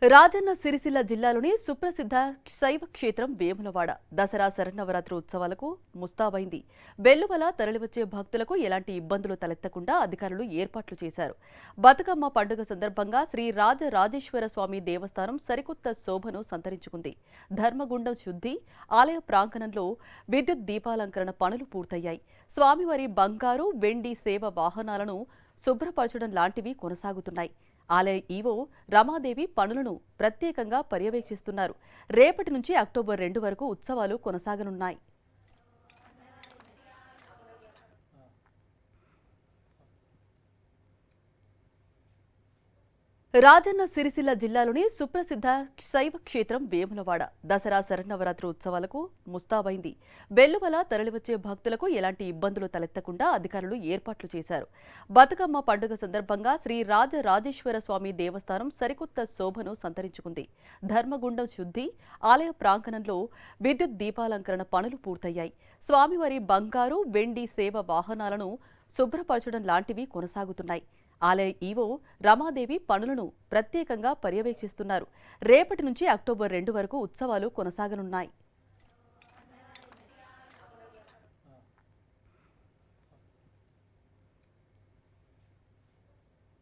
రాజన్న సిరిసిల్ల జిల్లాలోని సుప్రసిద్ధ శైవ క్షేత్రం వేములవాడ దసరా శరన్నవరాత్రి ఉత్సవాలకు ముస్తాబైంది. వెల్లువల తరలివచ్చే భక్తులకు ఎలాంటి ఇబ్బందులు తలెత్తకుండా అధికారులు ఏర్పాట్లు చేశారు. బతుకమ్మ పండుగ సందర్భంగా శ్రీ రాజరాజేశ్వర స్వామి దేవస్థానం సరికొత్త శోభను సంతరించుకుంది. ధర్మగుండం శుద్ధి, ఆలయ ప్రాంగణంలో విద్యుత్ దీపాలంకరణ పనులు పూర్తయ్యాయి. స్వామివారి బంగారు, వెండి సేవ వాహనాలను శుభ్రపరచడం లాంటివి కొనసాగుతున్నాయి. ఆలయ ఈవో రమాదేవి పనులను ప్రత్యేకంగా పర్యవేక్షిస్తున్నారు. రేపటి నుంచి అక్టోబర్ 2 వరకు ఉత్సవాలు కొనసాగనున్నాయి. రాజన్న సిరిసిల్ల జిల్లాలోని సుప్రసిద్ధ శైవ క్షేత్రం వేములవాడ దసరా శరన్నవరాత్రి ఉత్సవాలకు ముస్తాబైంది. వెల్లువల తరలివచ్చే భక్తులకు ఎలాంటి ఇబ్బందులు తలెత్తకుండా అధికారులు ఏర్పాట్లు చేశారు. బతుకమ్మ పండుగ సందర్భంగా శ్రీ రాజరాజేశ్వర స్వామి దేవస్థానం సరికొత్త శోభను సంతరించుకుంది. ధర్మగుండం శుద్ధి, ఆలయ ప్రాంగణంలో విద్యుత్ దీపాలంకరణ పనులు పూర్తయ్యాయి. స్వామివారి బంగారు, వెండి సేవ వాహనాలను శుభ్రపరచడం లాంటివి కొనసాగుతున్నాయి. ఆలయ ఈవో రమాదేవి పనులను ప్రత్యేకంగా పర్యవేక్షిస్తున్నారు. రేపటి నుంచి అక్టోబర్ 2 వరకు ఉత్సవాలు కొనసాగనున్నాయి.